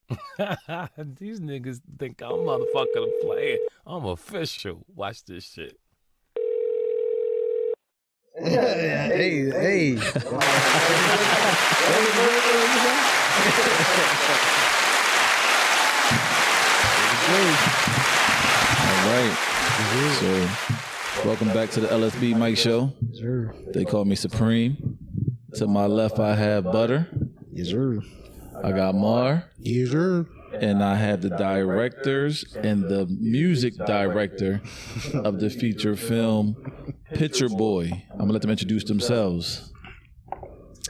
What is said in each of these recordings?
These niggas think I'm motherfucking playing. I'm official. Watch this shit. Hey, hey. All right. So, welcome back to the LSB Mike Show. Yes, sir. They call me Supreme. To my left, I have Butter. Yes, sir. I got Mar. Yes, sir. And I have the directors and the music director of the feature film, Picture Boy. I'm going to let them introduce themselves.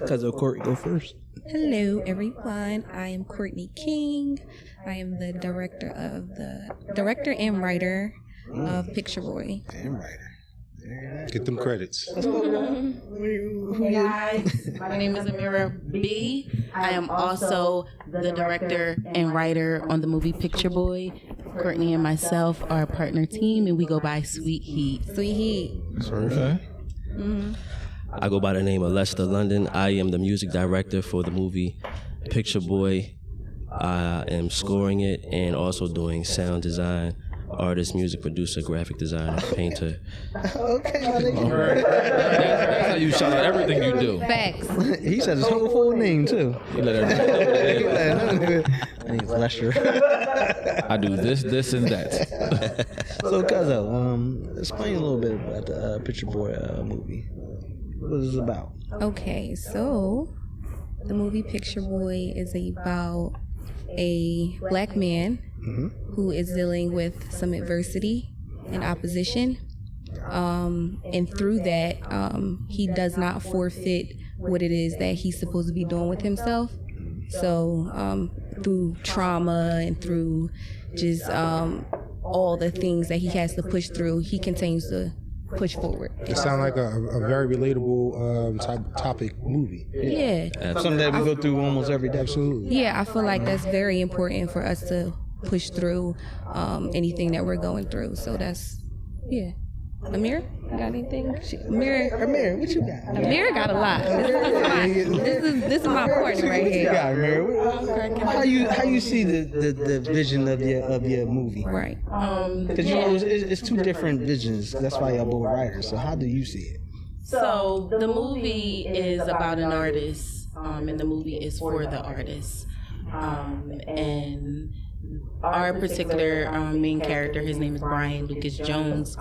Cause of Court, go first. Hello, everyone. I am Courtney King. I am the director and writer of Picture Boy. Damn writer. Get them credits. Hey guys, my name is Amira B. I am also the director and writer on the movie Picture Boy. Courtney and myself are a partner team, and we go by Sweet Heat. Sweet Heat. Okay. I go by the name of Lester London. I am the music director for the movie Picture Boy. I am scoring it and also doing sound design, artist, music producer, graphic designer, painter. Okay. That's how you shout out everything you do. Facts. He said his whole full name too. You let everybody My name's Lester. I do this, and that. So, Cuzzo, explain a little bit about the Picture Boy movie. What is it about? Okay, so the movie Picture Boy is about a black man who is dealing with some adversity and opposition. And through that, he does not forfeit what it is that he's supposed to be doing with himself. So through trauma and through just all the things that he has to push through, he continues to push forward. It sounds like a very relatable topic movie. Yeah. Something that we go through almost every day. Absolutely. Yeah, I feel like that's very important for us to push through anything that we're going through. So that's, yeah. Amir, you got anything? Amir, what you got? Amir got a lot. This is my partner right What you here. got, Amir? How you see the vision of your movie? Right. Because you know it's two different visions. That's why y'all both writers. So how do you see it? So the movie is about an artist, and the movie is for the artist. And our particular main character, his name is Brian Lucas Jones.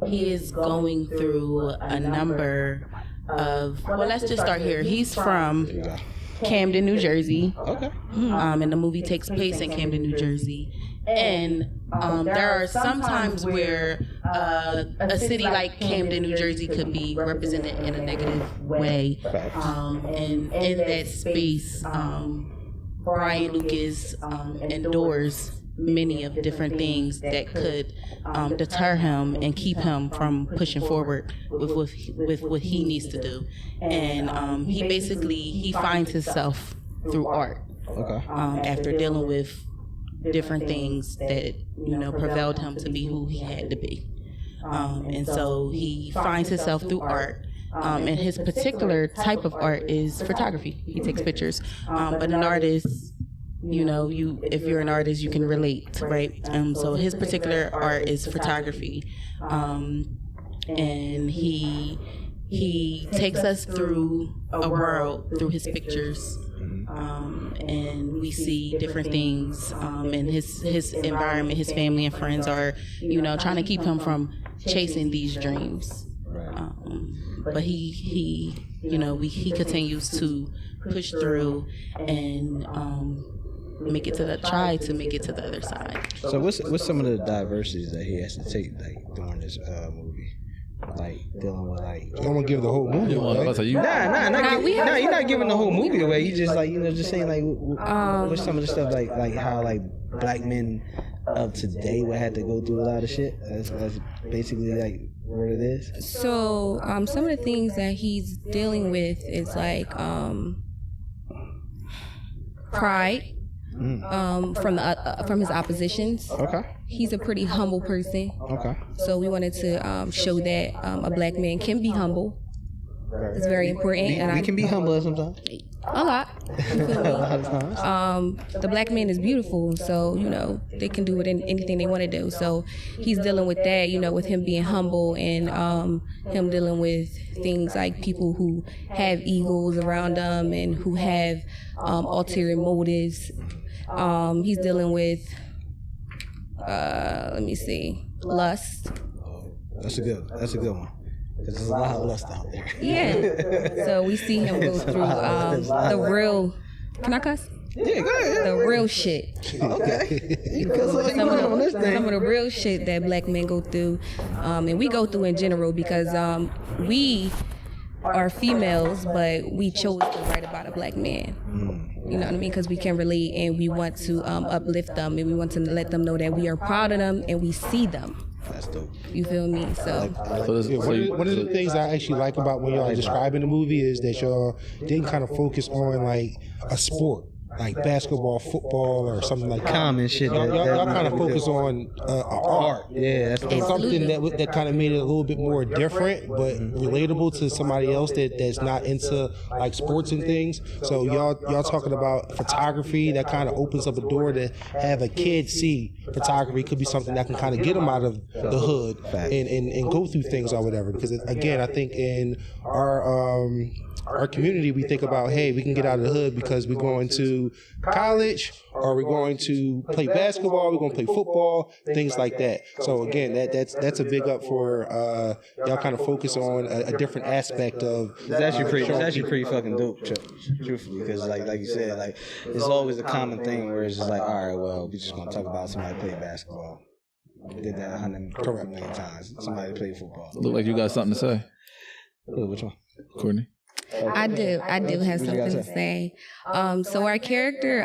He is going through a number of, well, let's just start here. He's from Camden, New Jersey. Okay. And the movie takes place in Camden, New Jersey. And there are some times where a city like Camden, New Jersey could be represented in a negative way. And in that space, Brian Lucas endures many of different things that could deter him and keep him from pushing forward with what he needs to do. And he finds himself through art. Okay. After dealing with different things that prevailed him to be who he had to be. And so he finds himself through art. And his particular type of art is photography. He takes pictures. But an artist, if you're an artist, you can relate, right? So his particular art is photography. And he takes us through a world through his pictures. And we see different things. And his environment, his family and friends are, trying to keep him from chasing these dreams. But he continues to push through and try to make it to the other side. So what's some of the diversities that he has to take during this movie? Dealing with Don't want to give the whole movie away. You you're not giving the whole movie away. You just just saying what's some of the stuff like how black men of today would have to go through a lot of shit. That's basically what it is. So some of the things that he's dealing with is pride. From his oppositions. Okay. He's a pretty humble person. Okay. So we wanted to show that a black man can be humble It's very important, and We can be humble sometimes. a lot. You feel me? A lot of times. The black man is beautiful, so they can do anything they want to do. So he's dealing with that, with him being humble and him dealing with things like people who have egos around them and who have ulterior motives. He's dealing with lust. That's a good one. Because there's a lot of lust out there. Yeah. So we see him go through the real. Can I cuss? Yeah, go ahead. The real shit. Okay. Some of the real shit that black men go through, and we go through in general because we are females, but we chose to write about a black man. You know what I mean? Because we can relate and we want to uplift them and we want to let them know that we are proud of them and we see them. That's dope. You feel me? So one of the things I actually like about when y'all describing the movie is that y'all didn't kind of focus on like a sport, like basketball, football, or something like that. Common shit. Y'all kind of focus on art. Yeah, that's something that kind of made it a little bit more different, but relatable to somebody else that's not into like sports and things. So y'all talking about photography that kind of opens up a door to have a kid see photography. Could be something that can kind of get them out of the hood and go through things or whatever. Because again, I think in our community, we think about, hey, we can get out of the hood because we're going to college or we're going to play basketball, we're going to play football, things like that. So again, that's a big up for y'all kind of focus on a different aspect of. It's actually pretty fucking dope, truthfully, because like you said, like it's always a common thing where it's just like, all right, well, we just gonna talk about somebody playing basketball. We did that 100 million times. Somebody played football. Look like you got something to say. Which one? Courtney? I do have something to say. So our character,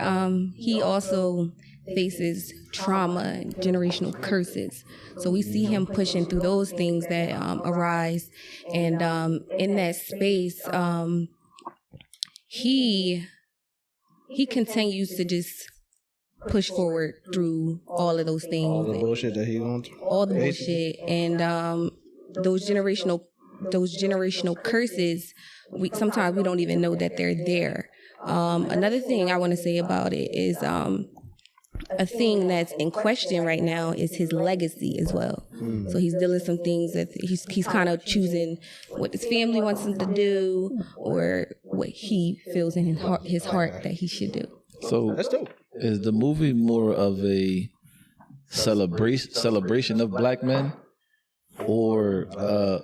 he also faces trauma and generational curses. So we see him pushing through those things that arise. And in that space, he continues to just push forward through all of those things. All the bullshit that he going through. All the bullshit. And those generational curses, sometimes we don't even know that they're there. Another thing I want to say about it is a thing that's in question right now is his legacy as well. So he's dealing with some things that he's kind of choosing what his family wants him to do or what he feels in his heart that he should do. So That's dope. is the movie more of a celebration of black men or a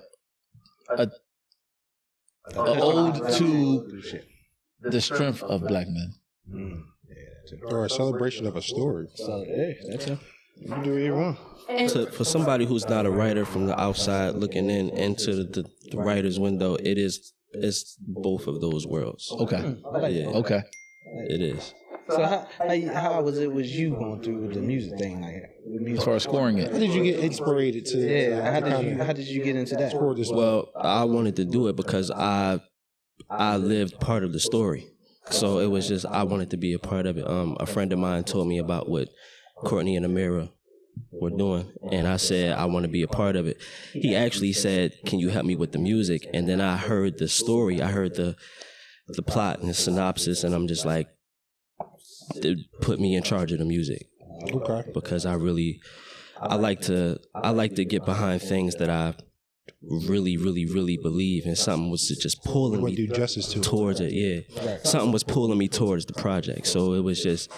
ode to the strength of black men? Or a celebration of a story. So, hey, that's it. You can do it wrong. For somebody who's not a writer from the outside looking into the writer's window, it's both of those worlds. Okay. Yeah, Okay. it is. So how was you going through the music thing like that? As far as scoring How it, did you get inspired to? Yeah, how did you get into that? score this? Well, I wanted to do it because I lived part of the story. So it was just I wanted to be a part of it. A friend of mine told me about what Courtney and Amira were doing, and I said I want to be a part of it. He actually said, "Can you help me with the music?" And then I heard the story. I heard the plot and the synopsis, and I'm just like, it put me in charge of the music. Okay. Because I like to get behind things that I really, really, really believe, and something was just pulling Want to me do justice to it. towards it. Yeah, something was pulling me towards the project. So it was just,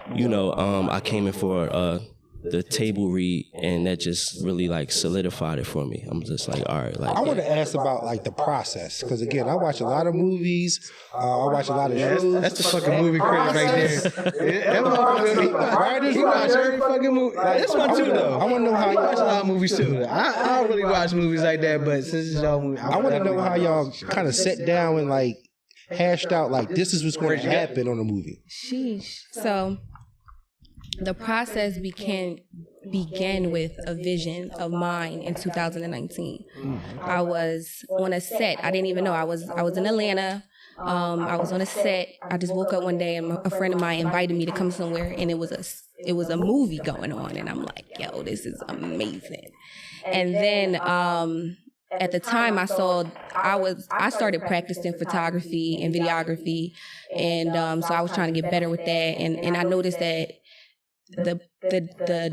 I came in for the table read, and that just really like solidified it for me. I'm just like, all right, like. I want to ask about like the process, because again, I watch a lot of movies. I watch a lot of shows. That's the fucking movie critic right there. That motherfucker, he watch every fucking movie. This one too, though. I want to know how He watch a y'all. lot of movies too. I don't really watch movies like that, but since it's y'all movie, I want to know how y'all kind of sat down and like hashed out like this is what's going to happen on the movie. Sheesh. So the process began with a vision of mine in 2019. I was on a set. I didn't even know I was in Atlanta. I was on a set. I just woke up one day and a friend of mine invited me to come somewhere, and it was a movie going on, and I'm like, yo, this is amazing. And then at the time I started practicing photography and videography, and so I was trying to get better with that, and I noticed that the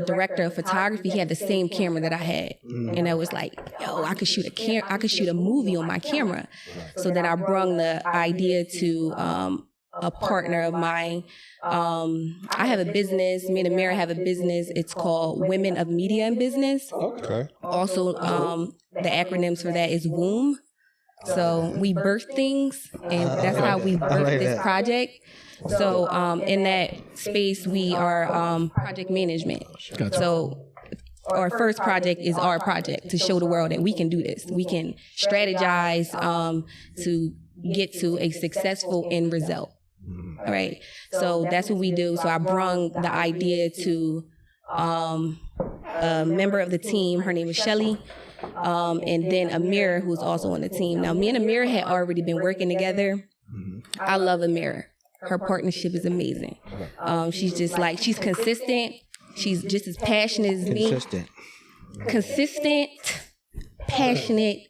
director of photography, he had the same camera that I had, and I was like, yo, I could shoot a movie on my camera. So then I brung the idea to a partner of mine. I have a business. Me and Amira have a business. It's called Women of Media and Business. Okay. Also, the acronyms for that is WOMB. So we birth things, and that's how we birthed this project. So in that space, we are project management. Gotcha. So our first project is our project to show the world that we can do this. We can strategize to get to a successful end result. All right. So that's what we do. So I brung the idea to a member of the team. Her name is Shelly. And then Amira, who's also on the team. Now, me and Amira had already been working together. I love Amira. Her partnership is amazing. She's consistent. She's just as passionate as me. Consistent, passionate,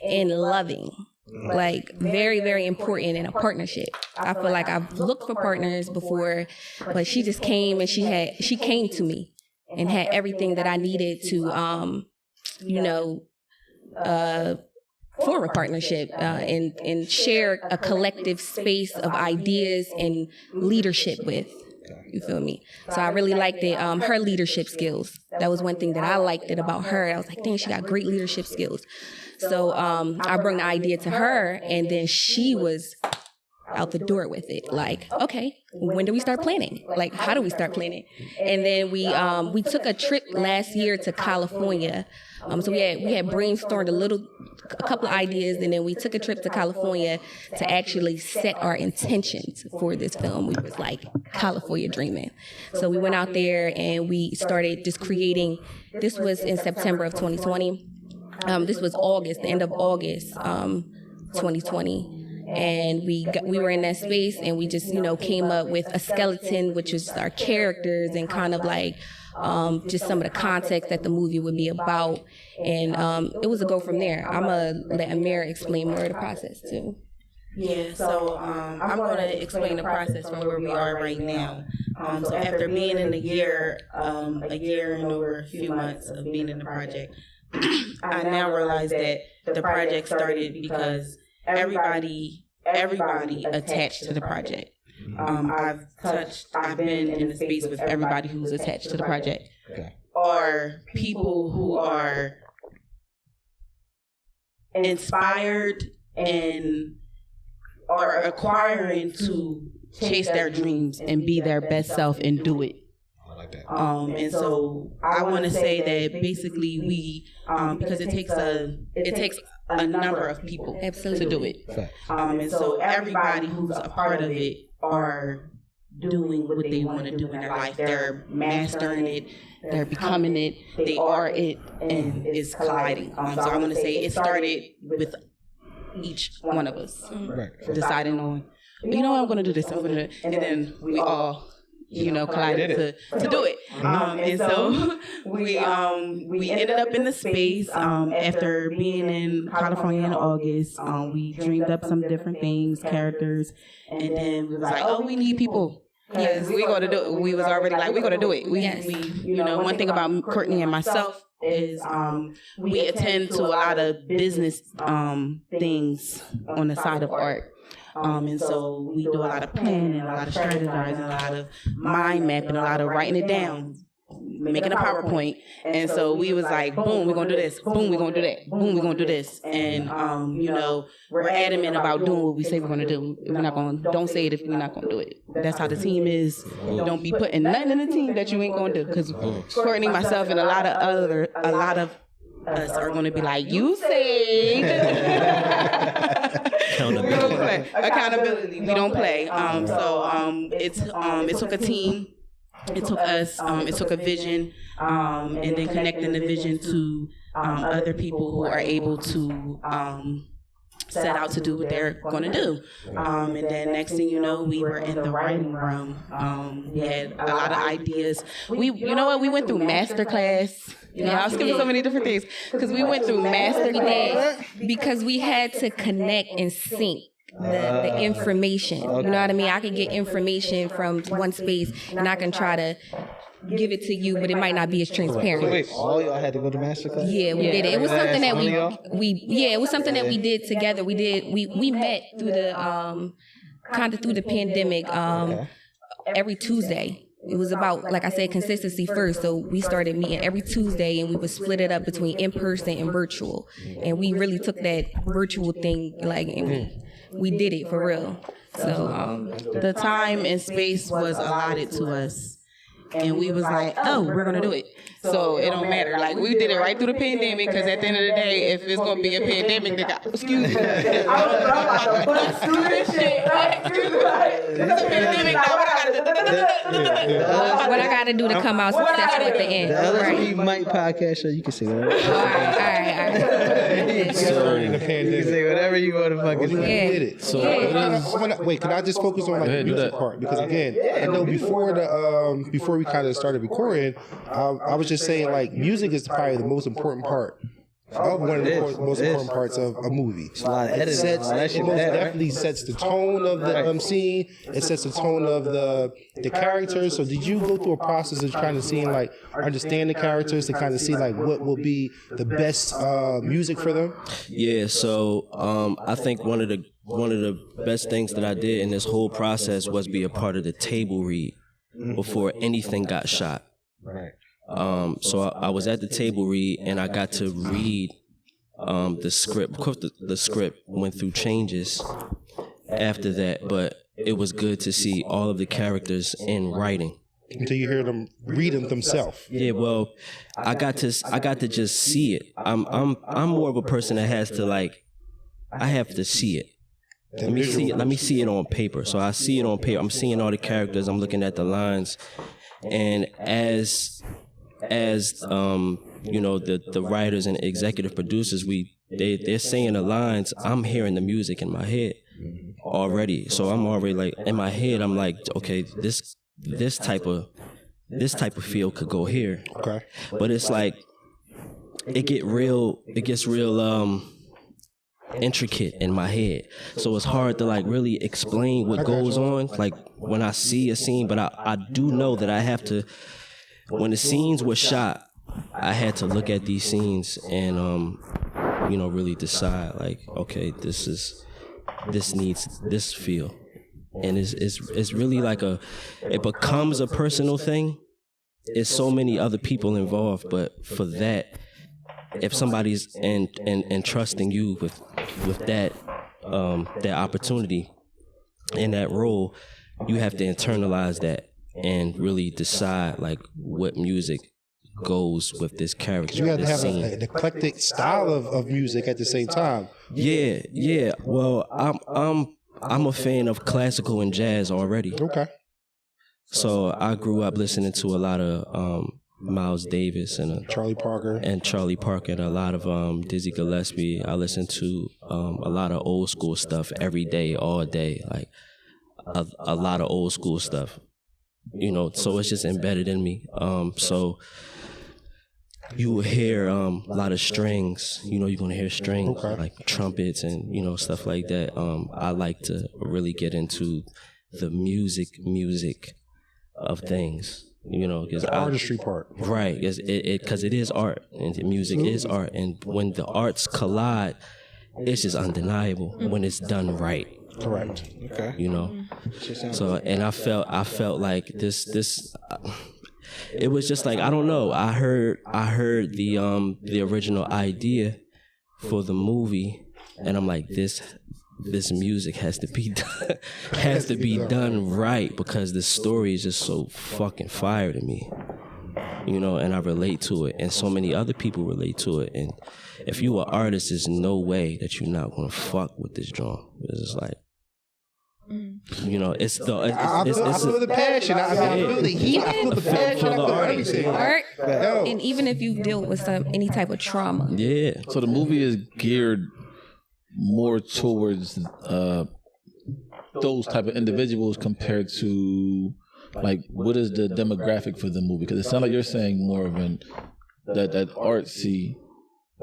and loving. Like, very, very important in a partnership. I feel like I've looked for partners before, but she just came and she came to me and had everything that I needed to, form a partnership and share a collective space of ideas and leadership with. You feel me? So I really liked it. Her leadership skills. That was one thing that I liked about her. I was like, dang, she got great leadership skills. So I brought the idea to her, and then she was out the door with it. Like, okay, when do we start planning? Like, how do we start planning? And then we took a trip last year to California. So we had brainstormed a couple of ideas, and then we took a trip to California to actually set our intentions for this film. We was like California dreaming. So we went out there and we started just creating. This was in September of 2020. This was August, the end of August, 2020. And we were in that space, and we just, came up with a skeleton, which was our characters and kind of like just some of the context that the movie would be about. And it was a go from there. I'm going to let Amira explain more of the process, too. Yeah, so I'm going to explain the process from where we are right now. So after being in a year and over a few months of being in the project, I now realize that the project started because everybody attached to the project. I've been in the space with everybody who's attached to the project. Okay. Or people who are inspired and are acquiring to chase their dreams and be their best self and do it. I like that. And so I want to say that basically we, because it takes a number of people to do it. And so everybody who's a part of it are doing what they want to do in their life. They're mastering it, they're becoming it, they are it, and it's colliding. So I want to say it started with each one of us deciding on, I'm going to do this, I'm going to do it. And then we all collided to do it. And so we ended up in the space after being in California in August. We dreamed up some different things, characters, and then we was like, oh, we need people. Yes, we going to do it. We was already like, we're going to do it. We one thing about Courtney and myself is we attend to a lot of business things on the side of art. And so we do a lot of planning, a lot of strategizing, a lot of mind mapping, a lot of writing it down, making a PowerPoint. And so we was like, boom, we're going to do this. Boom, we're going to do that. Boom, we're going to do this. And, we're adamant about doing what we say we're going to do. Don't say it if we're not going to do it. That's how the team is. Don't be putting nothing in the team that you ain't going to do. Because Courtney, myself, and a lot of us are going to be like, you say. Accountability. We don't play. It took a team. It took us. It took a vision, and then connecting the vision to other people who are able to set out to do what they're going to do. And then next thing you know, we were in the writing room. We had a lot of ideas. You know what? We went through master class. I was skipping so many different things because we went through master class because we had to connect and sync the information. You know what I mean? I can get information from one space and I can try to give it to you, but it might not be as transparent. Wait, all y'all had to go to masterclass? Yeah, we did it. It was something that it was something that we did together. We met through the kind of through the pandemic every Tuesday. It was about, like I said, consistency first. So we started meeting every Tuesday and we would split it up between in-person and virtual. And we really took that virtual thing and we did it for real. So the time and space was allotted to us. And we was like, oh, we're going to do it. So it don't matter. Like, we did it right through the pandemic because at the end of the day, if it's going to be a pandemic, excuse me. I was about to bust through this shit. It's a pandemic now. What I got to do to come out successful at the end. The LSP Mike podcast show, you can say that. All right. So, you can say whatever you want to fucking say. Did it. So wait, can I just focus on the music part? Because again, I know before we kind of started recording, I was just saying music is probably the most important part. One of the most important parts of a movie. It definitely sets the tone of the scene. It sets the tone of the characters. So did you go through a process of trying to understand the characters to kind of see what will be the best music for them? Yeah. So I think one of the best things that I did in this whole process was be a part of the table read before anything got shot. Right. So I was at the table read and I got to read the script. Of course, the script went through changes after that, but it was good to see all of the characters in writing. Until you hear them read them themselves. Yeah, well, I got to just see it. I'm more of a person that has to I have to see it. Let me see it on paper. So I see it on paper. I'm seeing all the characters. I'm looking at the lines, and as the writers and executive producers, they're saying the lines. I'm hearing the music in my head already. So I'm already in my head. I'm like, okay, this type of feel could go here. Okay, but it's it gets real intricate in my head, so it's hard to really explain what goes on when I see a scene. But I do know that I have to, when the scenes were shot, I had to look at these scenes and really decide okay, this needs this feel, and it's really it becomes a personal thing. It's so many other people involved, but for that, if somebody's entrusting you with that opportunity in that role, you have to internalize that and really decide what music goes with this character. You have to have an eclectic style of music at the same time. Yeah. Well, I'm a fan of classical and jazz already. Okay. So I grew up listening to a lot of Miles Davis and Charlie Parker and a lot of Dizzy Gillespie. I listen to a lot of old school stuff every day, all day, a lot of old school stuff. So it's just embedded in me. So you will hear a lot of strings. You're gonna hear strings, like trumpets and stuff like that. I like to really get into the music of things. Because the artistry part, right? Because it is art, and the music is art, and when the arts collide, it's just undeniable when it's done right. Correct. Okay. So, and I felt like this. It was just I don't know. I heard the original idea for the movie, and I'm like, this music has to be done right, because the story is just so fucking fire to me, and I relate to it, and so many other people relate to it. And if you are an artist, there's no way that you're not gonna fuck with this drum. It's just it's the. I feel the passion. I feel the heat. I feel the passion. I feel everything. Art, and even if you deal with any type of trauma. Yeah. So the movie is geared more towards those type of individuals compared to like what is the demographic for the movie? Because it sounds like you're saying more of that artsy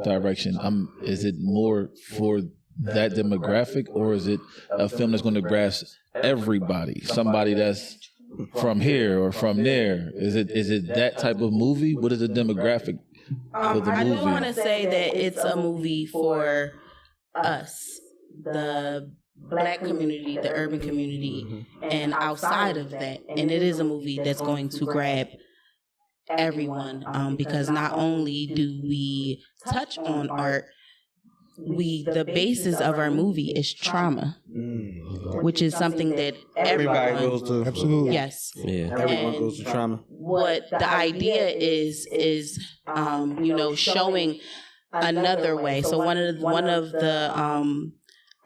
direction. Is it more for that demographic, or is it a film that's going to grasp everybody? Somebody that's from here or from there? Is it that type of movie? What is the demographic for the I movie? do want to say that it's a movie for us, the Black community, the urban community, and outside of that. And it is a movie that's going to grab everyone, because not only do we touch on art, the basis of our movie is trauma, which is something that Everybody goes to. Absolutely. Yes. Yeah. Everyone goes to trauma. What the idea is showing another way. So one of the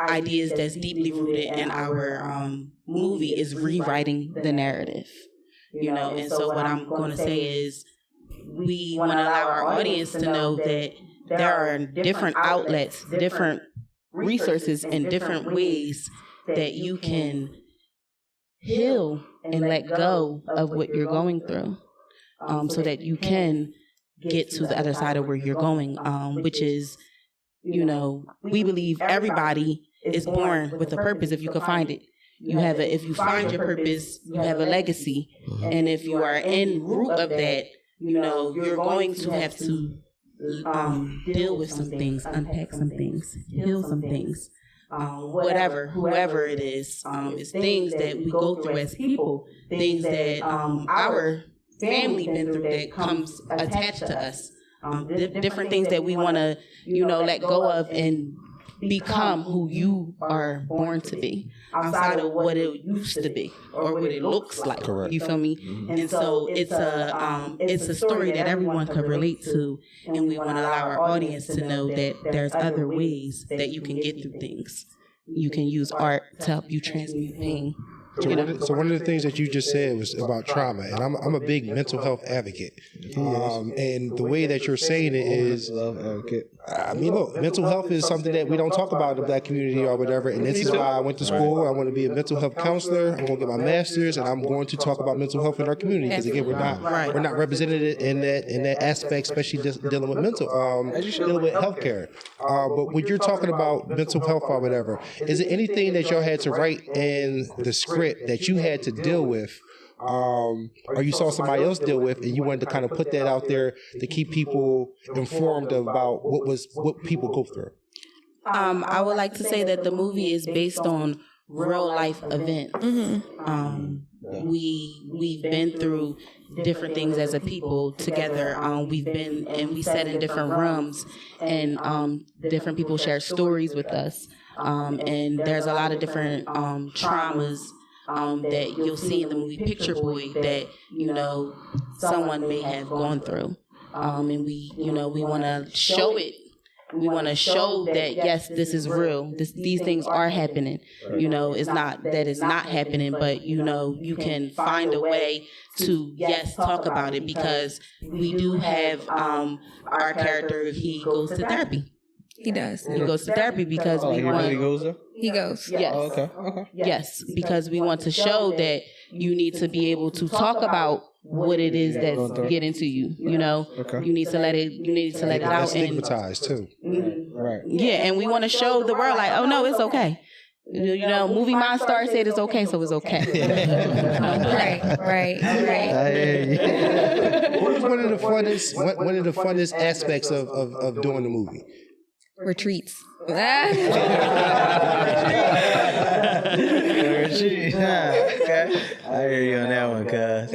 ideas that's deeply rooted in our movie is rewriting the narrative. And so what I'm going to say is we want to allow our audience to know that there are different outlets, different resources, and different ways that you can heal and let go of what you're going through, so that you can get to the other side of where you're going, which is, we believe everybody is born with a purpose if you can find it. If you find your purpose, you have a legacy. And if you are in root of that, you're going to have to deal with some things, unpack some things, heal some things, whoever it is. It's things that we go through as people, things that our family been through that comes attached to us, different things that we want to, let go of and become who you are born to be, outside of what it used to be or what it looks like. Correct. You feel me? And so it's a story that everyone could relate to, and we want to allow our audience to know that there's other ways that you can get through things. You can use art to help you transmute pain. So one of the things that you just said was about trauma, and I'm a big mental health advocate. And the way that you're saying it is, look, mental health is something that we don't talk about in the Black community or whatever, and this is why I went to school. I want to be a mental health counselor. I'm going to get my master's, and I'm going to talk about mental health in our community, because again, we're not represented in that aspect, especially just dealing with dealing with healthcare. But when you're talking about mental health or whatever, is it anything that y'all had to write in the script that you had to deal with, or you saw somebody else deal with, and you wanted to kind of put that out there to keep people informed about what people go through? I would like to say that the movie is based on real life events. We've been through different things as a people together. We've been and we sat in different rooms, and different people share stories with us. And there's a lot of different traumas that you'll see in the movie Picture Boy that someone may have gone through, and we want to show it. We want to show that yes, this is real. These things are happening. It's not that it's not happening, but you can find a way to talk about it, because we do have our character. He goes to therapy. He does. He goes to therapy because we want. He goes there? He goes. Yes. Oh, okay. Yes, because we want to show that you need to be able to talk about what it is that's getting to you. You need to let it. You need to let it out. Stigmatized too. Right. Yeah, and we want to show the world like, oh no, it's okay. Movie Monster said it's okay, so it's okay. Right. What was one of the funnest aspects of doing the movie? Retreats. Okay. I hear you on that one, cuz.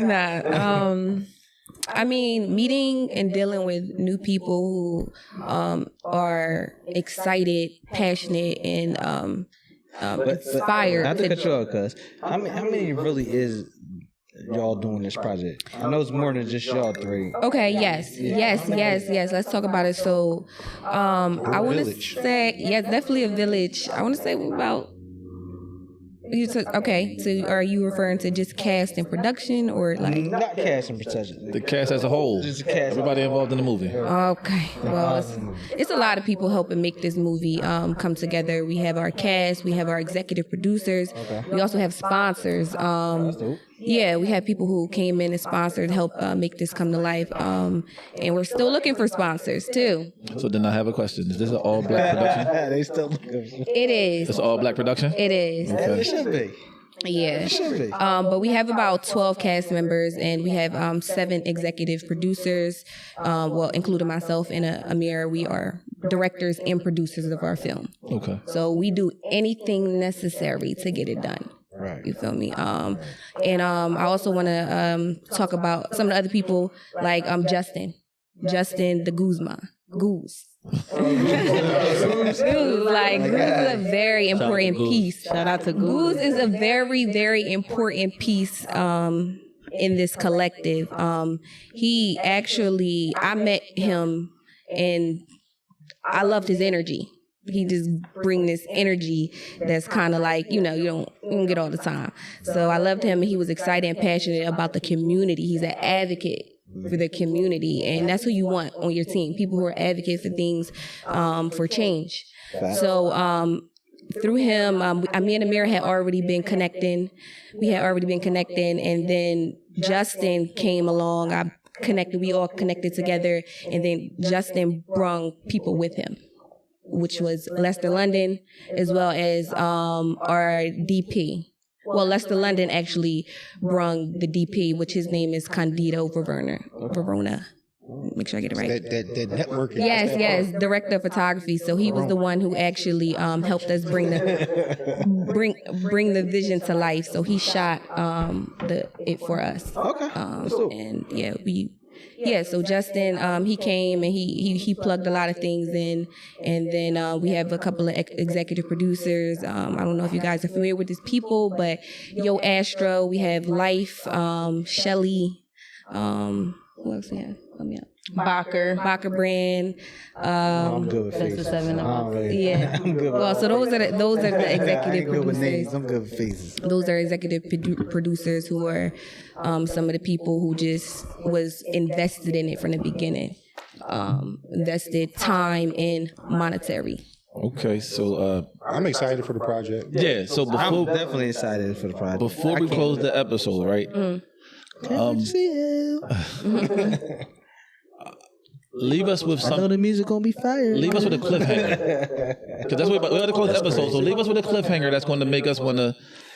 Meeting and dealing with new people who are excited, passionate, and inspired. Not to cut you off, cuz. How many really is y'all doing this project? I know it's more than just y'all three. Okay, yes. Let's talk about it. So, I want to say, yes, definitely a village. I want to say about Okay, so are you referring to just cast and production or like? Not cast and production. The cast as a whole. Just the cast. Everybody involved in the movie. Okay, well, it's a lot of people helping make this movie come together. We have our cast, we have our executive producers, we also have sponsors. Yeah, we have people who came in and sponsored, help make this come to life, and we're still looking for sponsors too. So then I have a question. Is this an all black production? They still looking. It is. It's all black production? It is. It should be. Yeah. It should be. But we have about 12 cast members, and we have 7 executive producers, well, including myself and Amir. We are directors and producers of our film. Okay. So we do anything necessary to get it done. Right. You feel me? And I also want to talk about some of the other people, like Justin the Guzma. Goose. Goose is a very important piece. Shout out to Goose. Goose is a very, very important piece in this collective. He actually, I met him and I loved his energy. He just bring this energy that's kind of like, you don't get all the time. So I loved him, and he was excited and passionate about the community. He's an advocate for the community, and that's who you want on your team, people who are advocates for things, for change. So through him, me and Amir had already been connecting. We had already been connecting, and then Justin came along. We all connected together, and then Justin brought people with him, which was Lester London, as well as our DP. Well, Lester London actually brung the DP, which his name is Candido Verona. Make sure I get it right. That network. Yes, director of photography. So he was the one who actually helped us bring the vision to life. So he shot it for us. Okay. And so Justin, he came and he plugged a lot of things in, and then we have a couple of executive producers. I don't know if you guys are familiar with these people, but Yo Astro, we have Life, Shelly, who else we have? Let me up. Bacher brand. I'm good with That's faces. the 7 of us. Yeah. I'm good with Well, so those are the I executive ain't good with producers. names. I'm good with faces. Those are executive producers who are some of the people who just was invested in it from the beginning. Invested time and monetary. Okay, so I'm excited for the project. yeah, so I'm before definitely excited for the project. before we close the episode, right? Leave us with I know some. the music gonna be fire. Leave us with a cliffhanger, because that's what we got to close the episode. So leave us with a cliffhanger that's going to make us want to,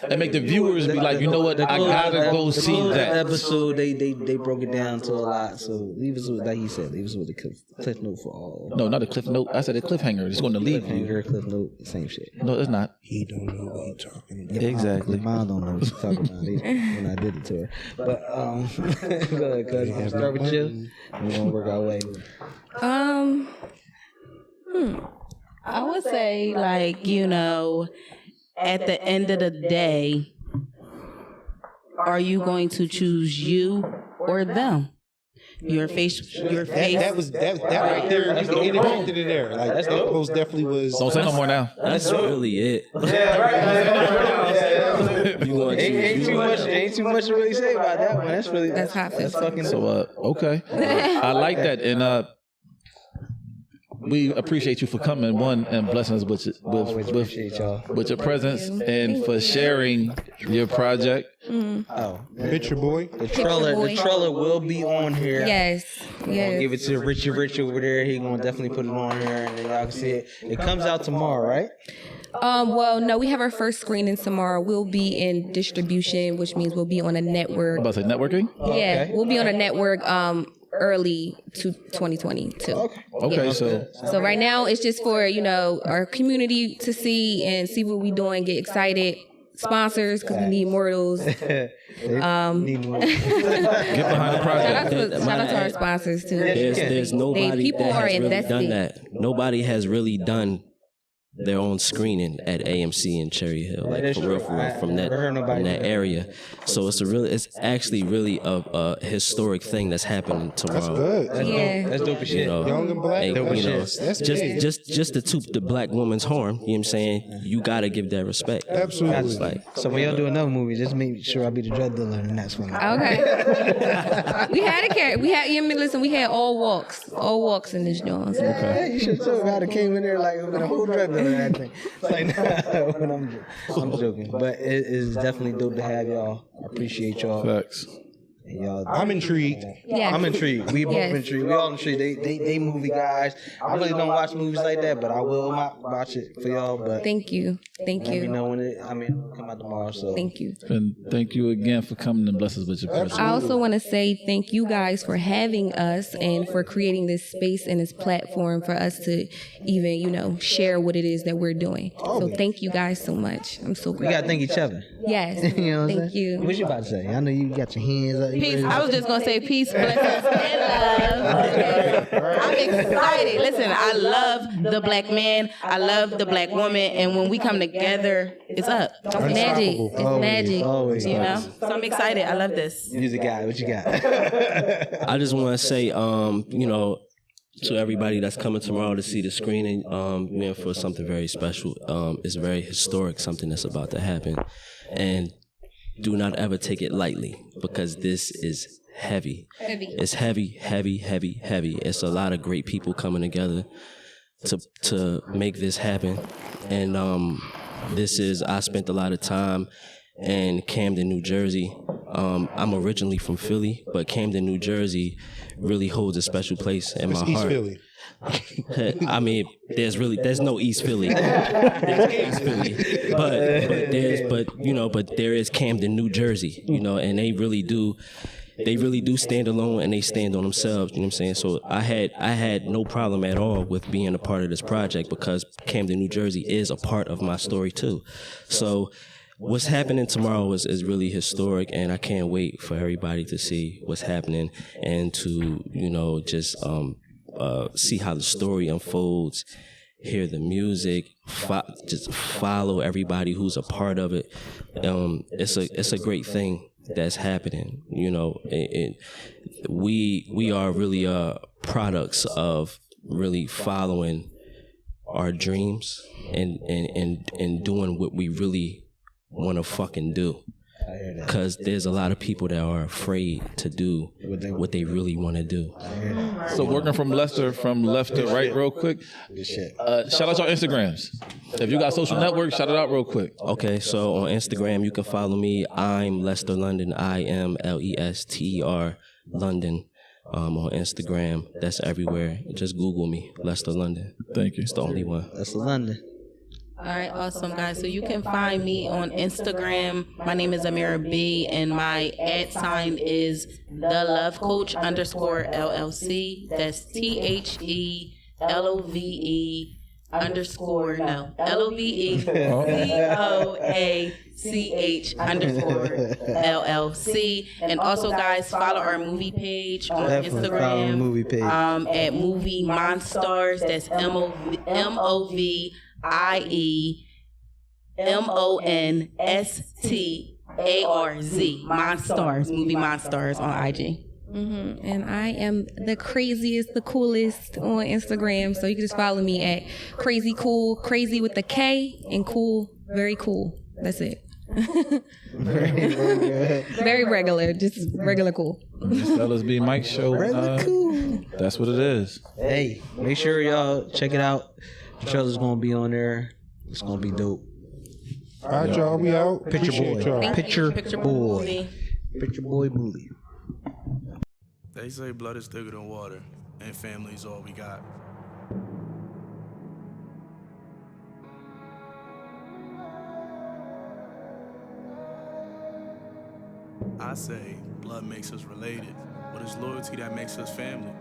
and make the viewers be like, you know what, I gotta go see that. Episode they broke it down to a lot. So leave us with, like you said, leave us with a cliff note for all. No, not a cliff note. I said a cliffhanger. It's going to leave you. Cliffhanger, cliff note, same shit. No, it's not. He don't know what he's talking about. Exactly. Mom don't know what she's talking about when I did it to her. But go ahead, cuz. We'll start with you. We're gonna work our way. I would say, like, at the end of the day, are you going to choose you or them? Your face. That right there. You can interject it in there. Like that post definitely was. Don't say no more now. That's really it. You want to Ain't too much to really say about that one. That's how I feel. That's fucking. So okay, I like that, and we appreciate you for coming, one, and blessing us Always appreciate y'all. with your presence, and for sharing your project. Oh, Picture Boy. the trailer will be on here. Yes. I'll give it to Rich over there. He gonna definitely put it on here, and then y'all can see it. It comes out tomorrow, right? Well, no, we have our first screening tomorrow. We'll be in distribution, which means we'll be on a network. I'm about to say networking. Yeah, we'll be on a network early to 2022. Okay, Yeah. so right now it's just for our community to see and see what we doing, get excited. Sponsors, because we need more of those. get behind the project. Shout out to our sponsors too. There's nobody people that are has really invested. done that. Nobody has really done their own screening at AMC in Cherry Hill, like That's for real, true. from that area. So it's actually really a historic thing that's happening tomorrow. That's good. Yeah. That's dope as shit. You know, Young and black. and, That's you know, that's big. just to toot the black woman's horn. You know what I'm saying? You gotta give that respect. Absolutely. It's like, So when y'all do another movie, just make sure I be the drug dealer in the next one. Okay. We had a character. We had. You mean, listen. We had all walks in this joint. So. Yeah, you should have told me. I'd came in there like with a whole drug dealer and everything. It's like, nah, when I'm joking. But it is definitely dope to have y'all. I appreciate y'all. Facts. And y'all. I'm intrigued. Yeah. I'm intrigued. We both Yes. intrigued. We all intrigued. They movie guys. I really don't watch movies like that, but I will watch it for y'all. But Thank you. Thank let me you. know when it'll come out tomorrow. So Thank you. And thank you again for coming and bless us with your presence. I also want to say thank you guys for having us and for creating this space and this platform for us to even, share what it is that we're doing. So thank you guys so much. I'm so we grateful. gotta thank each other. Yes. You know what I'm Thank saying? you. What you about to say? I know you got your hands up. Peace. I was just gonna say peace, blessings, and love. Okay? I'm excited. Listen, I love the black man. I love the black woman, and when we come together, it's up. It's magic. It's magic. Always. You know, so I'm excited. I love this. Music guy, what you got? I just want to say, to everybody that's coming tomorrow to see the screening, for something very special. It's very historic, something that's about to happen, and do not ever take it lightly because this is heavy. It's heavy, heavy, heavy, heavy. It's a lot of great people coming together to make this happen, and I spent a lot of time in Camden, New Jersey. I'm originally from Philly, but Camden, New Jersey really holds a special place in my East heart. Philly. I mean, there's no East Philly. There's East Philly, but there is Camden, New Jersey, and they really do stand alone and they stand on themselves. You know what I'm saying? So I had no problem at all with being a part of this project because Camden, New Jersey is a part of my story too. So what's happening tomorrow is really historic, and I can't wait for everybody to see what's happening and to just see how the story unfolds, hear the music, just follow everybody who's a part of it. It's a great thing that's happening. We are really products of really following our dreams and doing what we really want to fucking do. Because there's a lot of people that are afraid to do what they really want to do. So working from left to right real quick. Shout out your Instagrams. If you got social networks, shout it out real quick. Okay, so on Instagram, you can follow me. I'm Lester London. I am Lester London. On Instagram, that's everywhere. Just Google me, Lester London. Thank you. It's the only one. That's London. All right, awesome, guys. So you can find me on Instagram. My name is Amira B, and my @ is the Love Coach _LLC. That's THELOVE LOVECOACH_LLC. And also, guys, follow our movie page on Definitely follow the Instagram. movie page. At Movie Monstars. That's MOVIE MONSTARZ. Monstars. Movie Monstars on IG. And I am the craziest, the coolest on Instagram. So you can just follow me at Crazy Cool, crazy with the K, and cool, very cool. That's it. Very regular, just regular cool. Just LSB Mike show. That's what it is. Hey, make sure y'all check it out. The trailer's gonna be on there. It's gonna be dope. All right, y'all. We out. Picture Appreciate boy. y'all. Picture Picture boy. movie. Picture boy bully. They say blood is thicker than water, and family's all we got. I say blood makes us related, but it's loyalty that makes us family.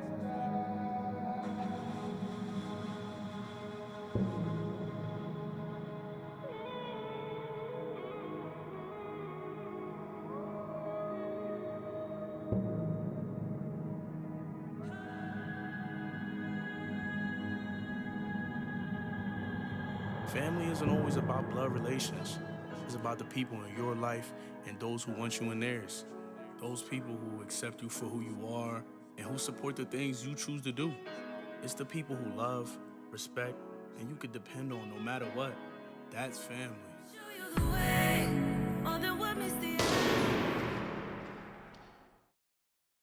Family isn't always about blood relations. It's about the people in your life and those who want you in theirs. Those people who accept you for who you are and who support the things you choose to do. It's the people who love, respect, and you could depend on no matter what. That's family.